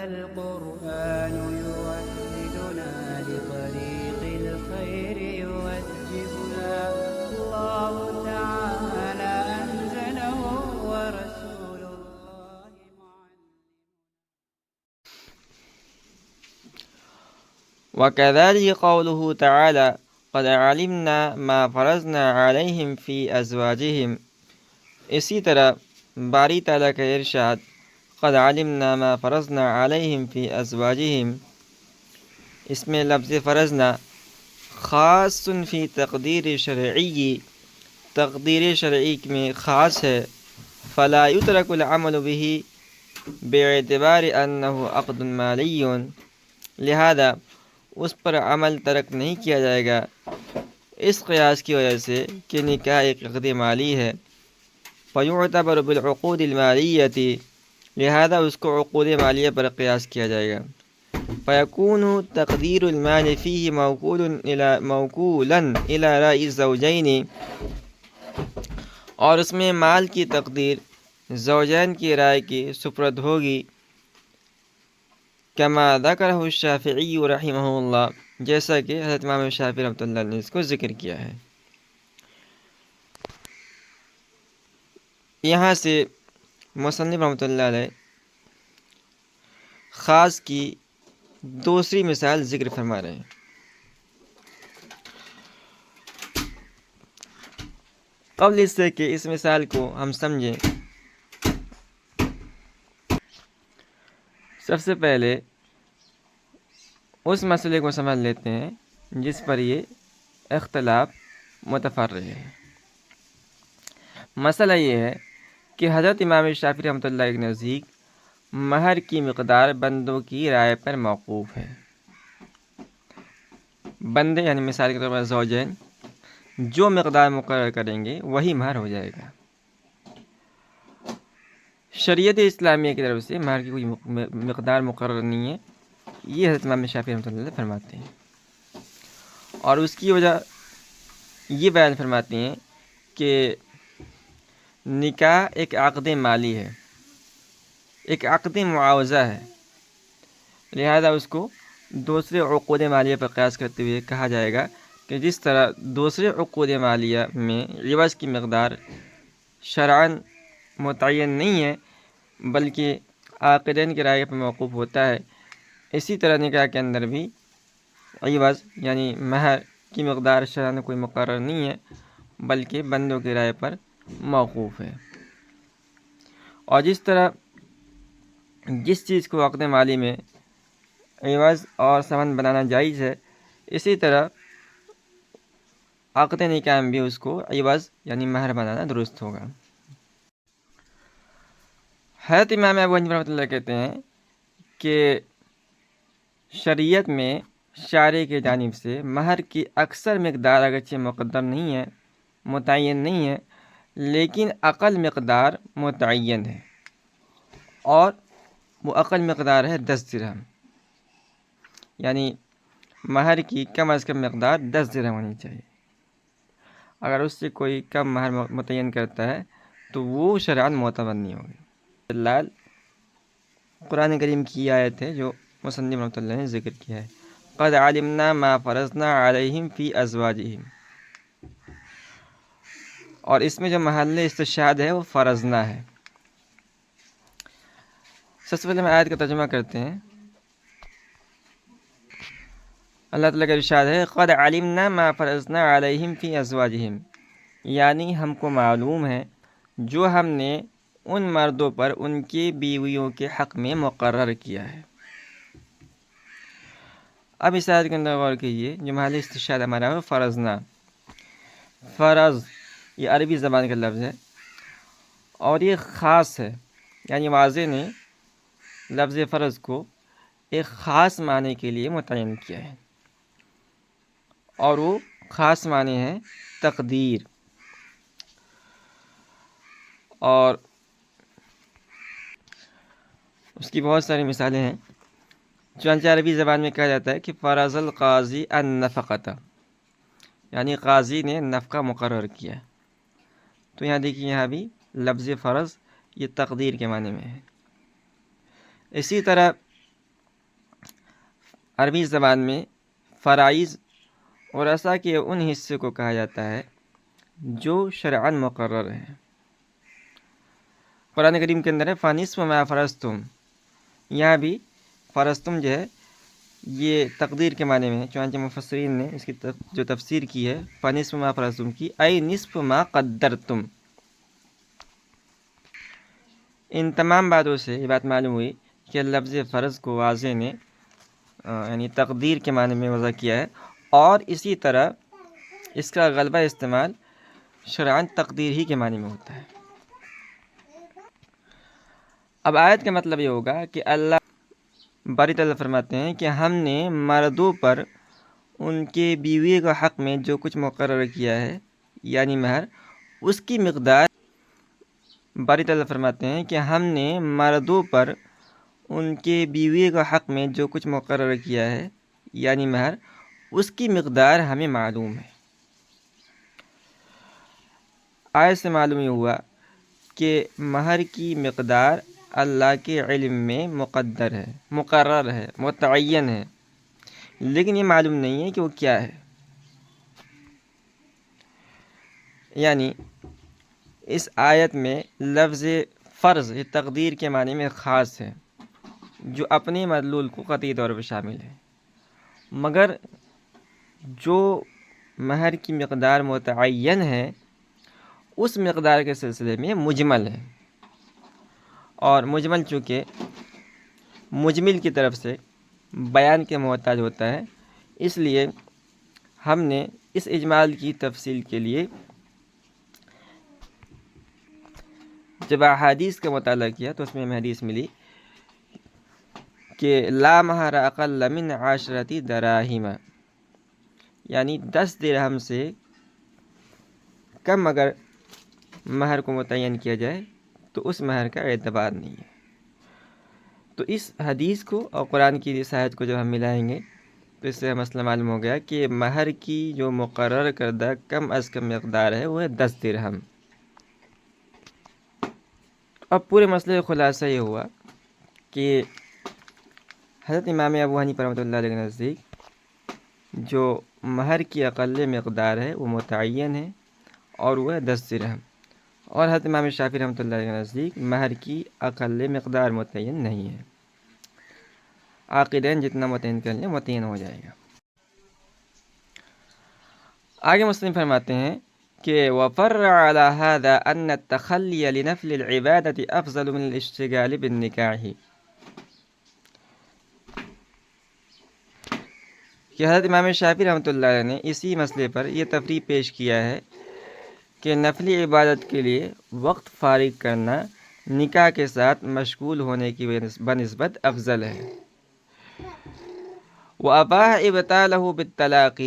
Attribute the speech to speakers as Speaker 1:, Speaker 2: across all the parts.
Speaker 1: القرآن يوحدنا لطريق الخير يوجهنا الله تعالى أنزله ورسول الله
Speaker 2: وكذلك قوله تعالى قد علمنا ما فرضنا عليهم في أزواجهم. اسی طرح باری تعالیٰ کا ارشاد قد علمنا ما فرضنا علیہم فی ازواجہم، اس میں لفظ فرضنا خاص فی تقدیر شرعی، تقدیر شرعی میں خاص ہے، فلا یترک العمل به باعتبار انہ عقد مالی، لہذا اس پر عمل ترک نہیں کیا جائے گا اس قیاس کی وجہ سے کہ نکاح ایک عقد مالی ہے، فیعتبر بالعقود المالیہ، لہذا اس کو عقود مالیہ پر قیاس کیا جائے گا، فیکون تقدیر المال فیہ موکولا الی رأی الزوجین، اور اس میں مال کی تقدیر زوجین کی رائے کی سپرد ہوگی، کما ذکرہ الشافعی رحمہ اللہ، جیسا کہ حضرت امام شافعی رحمۃ اللہ نے اس کو ذکر کیا ہے۔ یہاں سے مصنف رحمۃ اللہ علیہ خاص کی دوسری مثال ذکر فرما رہے ہیں۔ قبل اس سے کہ اس مثال کو ہم سمجھیں، سب سے پہلے اس مسئلے کو سمجھ لیتے ہیں جس پر یہ اختلاف متفرع ہے۔ مسئلہ یہ ہے کہ حضرت امام شافعی رحمۃ اللہ کے نزدیک مہر کی مقدار بندوں کی رائے پر موقوف ہے۔ بندے یعنی مثال کے طور پر زوجین جو مقدار مقرر کریں گے وہی مہر ہو جائے گا۔ شریعت اسلامیہ کی طرف سے مہر کی کوئی مقدار مقرر نہیں ہے، یہ حضرت امام شافعی رحمۃ اللہ فرماتے ہیں، اور اس کی وجہ یہ بیان فرماتے ہیں کہ نکاح ایک عقد مالی ہے، ایک عقد معاوضہ ہے، لہذا اس کو دوسرے عقود مالیہ پر قیاس کرتے ہوئے کہا جائے گا کہ جس طرح دوسرے عقود مالیہ میں عوض کی مقدار شرعاً متعین نہیں ہے بلکہ عاقدین کی رائے پر موقوف ہوتا ہے، اسی طرح نکاح کے اندر بھی عوض یعنی مہر کی مقدار شرعاً کوئی مقرر نہیں ہے بلکہ بندوں کی رائے پر موقوف ہے۔ اور جس طرح جس چیز کو عقد مالی میں عوض اور ثمن بنانا جائز ہے، اسی طرح عقد نکاح میں بھی اس کو عوض یعنی مہر بنانا درست ہوگا۔ حضرت امام ابو حنیفہ رحمۃ اللہ کہتے ہیں کہ شریعت میں شارع کی جانب سے مہر کی اکثر مقدار اگرچہ مقدر نہیں ہے، متعین نہیں ہے، لیکن اقل مقدار متعین ہے، اور وہ اقل مقدار ہے 10 درہم، یعنی مہر کی کم از کم مقدار 10 درہم ہونی چاہیے۔ اگر اس سے کوئی کم مہر متعین کرتا ہے تو وہ شرعاً معتبر نہیں ہوگی۔ دلال قرآن کریم کی آیت ہے جو مصنف رحمۃ اللہ نے ذکر کیا ہے، قد علمنا ما فرضنا علیہم فی ازواجہم، اور اس میں جو محل استشہاد ہے وہ فرضنا ہے۔ سب سے پہلے ہم آیت کا ترجمہ کرتے ہیں۔ اللہ تعالیٰ کا ارشاد ہے قد علمنا ما فرضنا علیہم فی ازواجہم، یعنی ہم کو معلوم ہے جو ہم نے ان مردوں پر ان کی بیویوں کے حق میں مقرر کیا ہے۔ اب اس آیت کے اندر غور کیجیے، جو محل استشہاد ہمارا ہے فرضنا، فرض یہ عربی زبان کا لفظ ہے اور یہ خاص ہے، یعنی واضح نے لفظ فرض کو ایک خاص معنی کے لیے متعین کیا ہے، اور وہ خاص معنی ہے تقدیر، اور اس کی بہت ساری مثالیں ہیں۔ چنانچہ عربی زبان میں کہا جاتا ہے کہ فرض القاضی النفقۃ، یعنی قاضی نے نفقہ مقرر کیا، تو یہاں دیکھیے یہاں بھی لفظ فرض یہ تقدیر کے معنی میں ہے۔ اسی طرح عربی زبان میں فرائض ورثہ کے ان حصے کو کہا جاتا ہے جو شرعاً مقرر ہیں۔ قرآن کریم کے اندر ہے فَنِصْفُ مَا فَرَضْتُمْ، یہاں بھی فرضتم جو ہے یہ تقدیر کے معنی میں ہے، چنانچہ مفسرین نے اس کی جو تفسیر کی ہے فَنِصْفُ مَا فَرَضْتُمْ کی اَيْ نِصْفُ مَا قَدَّرْتُمْ۔ ان تمام باتوں سے یہ بات معلوم ہوئی کہ لفظ فرض کو واضح نے یعنی تقدیر کے معنی میں وضع کیا ہے، اور اسی طرح اس کا غلبہ استعمال شرعاً تقدیر ہی کے معنی میں ہوتا ہے۔ اب آیت کا مطلب یہ ہوگا کہ اللہ باری تعالیٰ فرماتے ہیں کہ ہم نے مردوں پر ان کے بیوی کے حق میں جو کچھ مقرر کیا ہے یعنی مہر، اس کی مقدار باری تعالیٰ فرماتے ہیں کہ ہم نے مردوں پر ان کے بیوی کے حق میں جو کچھ مقرر کیا ہے یعنی مہر، اس کی مقدار ہمیں معلوم ہے۔ آیت سے معلوم یہ ہوا کہ مہر کی مقدار اللہ کے علم میں مقرر ہے، متعین ہے، لیکن یہ معلوم نہیں ہے کہ وہ کیا ہے۔ یعنی اس آیت میں لفظ فرض یہ تقدیر کے معنی میں خاص ہے، جو اپنے مدلول کو قطعی طور پر شامل ہے، مگر جو مہر کی مقدار متعین ہے اس مقدار کے سلسلے میں مجمل ہے، اور مجمل چونکہ مجمل کی طرف سے بیان کے محتاج ہوتا ہے، اس لیے ہم نے اس اجمال کی تفصیل کے لیے جب احادیث کا مطالعہ کیا تو اس میں ہمیں حدیث ملی کہ لا مہر اقل من 10 دراہم، یعنی 10 درہم سے کم اگر مہر کو متعین کیا جائے تو اس مہر کا اعتبار نہیں ہے۔ تو اس حدیث کو اور قرآن کی اس آیت کو جب ہم ملائیں گے تو اس سے مسئلہ معلوم ہو گیا کہ مہر کی جو مقرر کردہ کم از کم مقدار ہے وہ ہے 10 درہم۔ اب پورے مسئلے کا خلاصہ یہ ہوا کہ حضرت امام ابو حنیفہ رحمۃ اللہ علیہ کے نزدیک جو مہر کی اقل مقدار ہے وہ متعین ہے اور وہ ہے 10 درہم، اور حضرت امام شافعی رحمۃ اللہ علیہ کے نزدیک مہر کی اقل مقدار متعین نہیں ہے، عاقدین جتنا متعین کر لیں متعین ہو جائے گا۔ آگے مسلم فرماتے ہیں کہ وَفَرَّعَ عَلَى هَذَا أَنَّ التَّخَلِّيَ لِنَفْلِ الْعِبَادَةِ أَفْضَلُ مِنَ الْإِشْتِغَالِ بِالنِّكَاحِ، کہ حضرت امام شافعی رحمۃ اللہ علیہ نے اسی مسئلے پر یہ تفریح پیش کیا ہے کہ نفلی عبادت کے لیے وقت فارغ کرنا نکاح کے ساتھ مشغول ہونے کی بنسبت افضل ہے۔ وَأَبَاحَ إِبْطَالَهُ بِالطَّلَاقِ،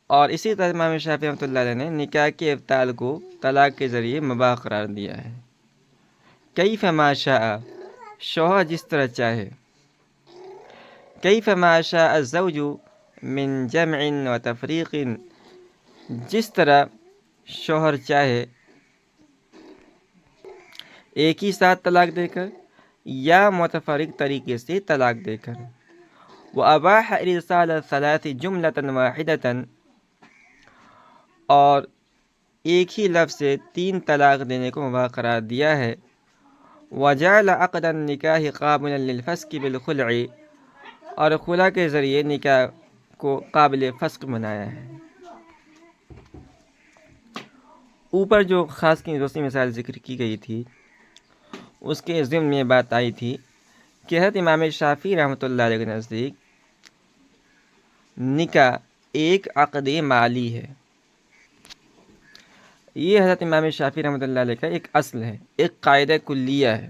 Speaker 2: اور اسی طرح امام شافعی رحمۃ اللہ علیہ نے نکاح کے ابطال کو طلاق کے ذریعے مباح قرار دیا ہے۔ کیف ما شاء، شوہر جس طرح چاہے، کیف ما شاء الزوج من جمع و تفریق، جس طرح شوہر چاہے ایک ہی ساتھ طلاق دے کر یا متفرق طریقے سے طلاق دے کر۔ وَأَبَاحَ إِرْسَالَ الثَّلَاثِ جُمْلَةً وَاحِدَةً، اور ایک ہی لفظ سے 3 طلاق دینے کو مباح قرار دیا ہے۔ وَجَعَلَ عَقْدَ النِّكَاحِ قَابِلًا لِلْفَسْخِ بِالْخُلْعِ، اور خلع کے ذریعے نکاح کو قابل فسخ بنایا ہے۔ اوپر جو خاص کی دوسری مثال ذکر کی گئی تھی اس کے ضمن میں بات آئی تھی کہ حضرت امام شافعی رحمۃ اللہ علیہ کے نزدیک نکاح ایک عقد مالی ہے۔ یہ حضرت امام شافعی رحمۃ اللہ علیہ کا ایک اصل ہے، ایک قاعدہ کلیہ ہے۔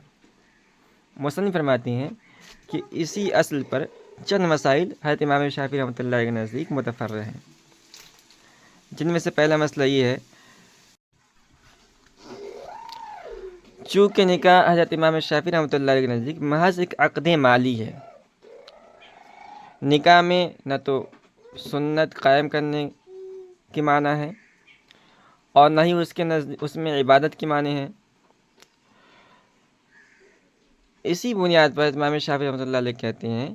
Speaker 2: مصنف فرماتے ہیں کہ اسی اصل پر چند مسائل حضرت امام شافعی رحمۃ اللہ علیہ کے نزدیک متفرع ہیں، جن میں سے پہلا مسئلہ یہ ہے چونکہ نکاح حضرت امام شافعی رحمۃ اللہ علیہ کے نزدیک محض ایک عقد مالی ہے، نکاح میں نہ تو سنت قائم کرنے کے معنی ہے اور نہ ہی اس میں عبادت کے معنی ہے۔ اسی بنیاد پر امام شافعی رحمۃ اللہ علیہ کہتے ہیں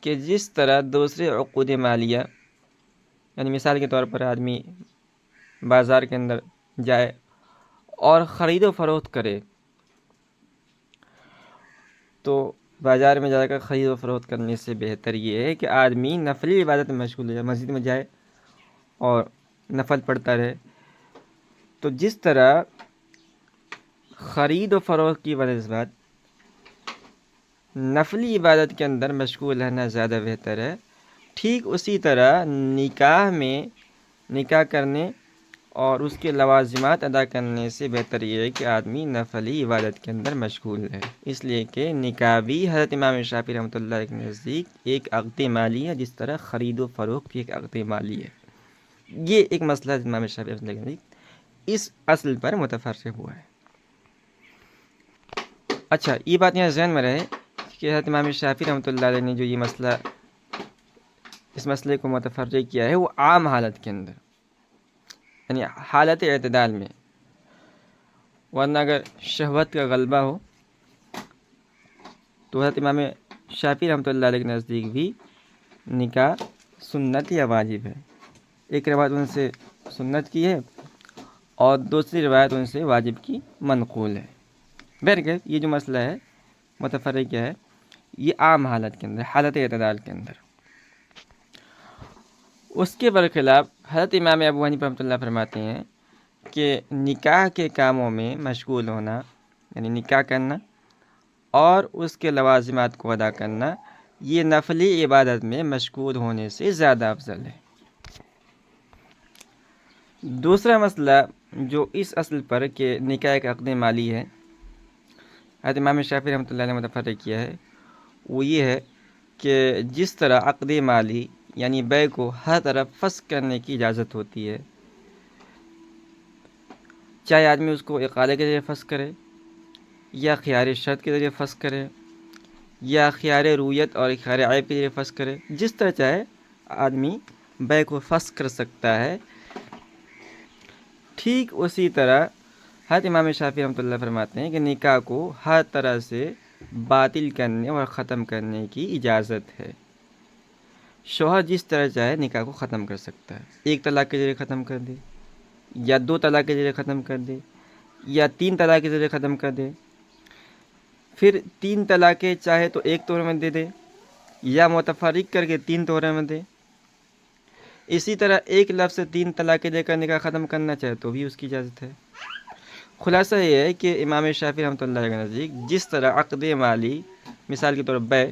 Speaker 2: کہ جس طرح دوسرے عقود مالیہ، یعنی مثال کے طور پر آدمی بازار کے اندر جائے اور خرید و فروخت کرے، تو بازار میں جا کر خرید و فروخت کرنے سے بہتر یہ ہے کہ آدمی نفلی عبادت میں مشغول ہو جائے، مسجد میں جائے اور نفل پڑھتا رہے۔ تو جس طرح خرید و فروخت کی بنسبت نفلی عبادت کے اندر مشغول رہنا زیادہ بہتر ہے، ٹھیک اسی طرح نکاح میں نکاح کرنے اور اس کے لوازمات ادا کرنے سے بہتر یہ ہے کہ آدمی نفلی عبادت کے اندر مشغول ہے، اس لیے کہ نکاح بھی حضرت امام شافعی رحمۃ اللہ کے نزدیک ایک عقد مالی ہے، جس طرح خرید و فروخت بھی ایک عقد مالی ہے۔ یہ ایک مسئلہ حضرت امام شافعی رحمۃ اللہ کے نزدیک اس اصل پر متفرق ہوا ہے۔ اچھا، یہ بات یہاں ذہن میں رہے کہ حضرت امام شافعی رحمۃ اللہ علیہ نے جو یہ مسئلہ، اس مسئلے کو متفرق کیا ہے، وہ عام حالت کے اندر، یعنی حالت اعتدال میں، ورنہ اگر شہوت کا غلبہ ہو تو حضرت امام شافعی رحمۃ اللہ علیہ کے نزدیک بھی نکاح سنت یا واجب ہے۔ ایک روایت ان سے سنت کی ہے اور دوسری روایت ان سے واجب کی منقول ہے۔ بہرکیف یہ جو مسئلہ ہے متفرق کیا ہے، یہ عام حالت کے اندر، حالت اعتدال کے اندر۔ اس کے برخلاف حضرت امام ابو حنیفہ رحمۃ اللہ فرماتے ہیں کہ نکاح کے کاموں میں مشغول ہونا، یعنی نکاح کرنا اور اس کے لوازمات کو ادا کرنا، یہ نفلی عبادت میں مشغول ہونے سے زیادہ افضل ہے۔ دوسرا مسئلہ جو اس اصل پر کہ نکاح ایک عقد مالی ہے، حضرت امام شافعی رحمۃ اللہ نے متفرق کیا ہے، وہ یہ ہے کہ جس طرح عقد مالی یعنی بیع کو ہر طرف فسخ کرنے کی اجازت ہوتی ہے، چاہے آدمی اس کو اقالے کے ذریعے فسخ کرے یا خیار شرط کے ذریعے فسخ کرے یا خیار رویت اور خیار عیب کے ذریعے فسخ کرے، جس طرح چاہے آدمی بیع کو فسخ کر سکتا ہے، ٹھیک اسی طرح حضرت امام شافعی رحمۃ اللہ فرماتے ہیں کہ نکاح کو ہر طرح سے باطل کرنے اور ختم کرنے کی اجازت ہے۔ شوہر جس طرح چاہے نکاح کو ختم کر سکتا ہے، ایک طلاق کے ذریعے ختم کر دے یا دو طلاق کے ذریعے ختم کر دے یا تین طلاق کے ذریعے ختم کر دے، پھر تین طلاقیں چاہے تو ایک توڑے میں دے دے یا متفرق کر کے تین توڑے میں دے۔ اسی طرح ایک لفظ سے تین طلاقیں دے کر نکاح ختم کرنا چاہے تو بھی اس کی اجازت ہے۔ خلاصہ یہ ہے کہ امام شافعی رحمۃ اللہ کے نزدیک جس طرح عقد مالی مثال کے طور پر بیع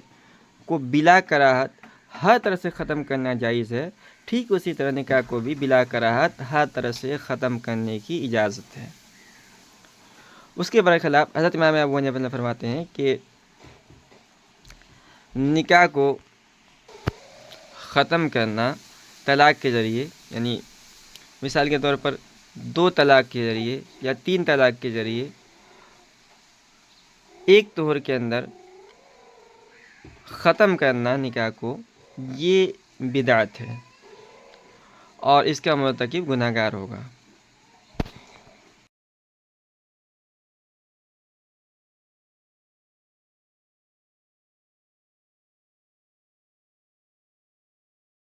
Speaker 2: کو بلا کراہت ہر طرح سے ختم کرنا جائز ہے، ٹھیک اسی طرح نکاح کو بھی بلا کراہت ہر طرح سے ختم کرنے کی اجازت ہے۔ اس کے برخلاف حضرت امام ابو حنیفہ فرماتے ہیں کہ نکاح کو ختم کرنا طلاق کے ذریعے، یعنی مثال کے طور پر دو طلاق کے ذریعے یا تین طلاق کے ذریعے ایک طہر کے اندر ختم کرنا نکاح کو، یہ بدعت ہے اور اس کا مرتکب گناہگار ہوگا۔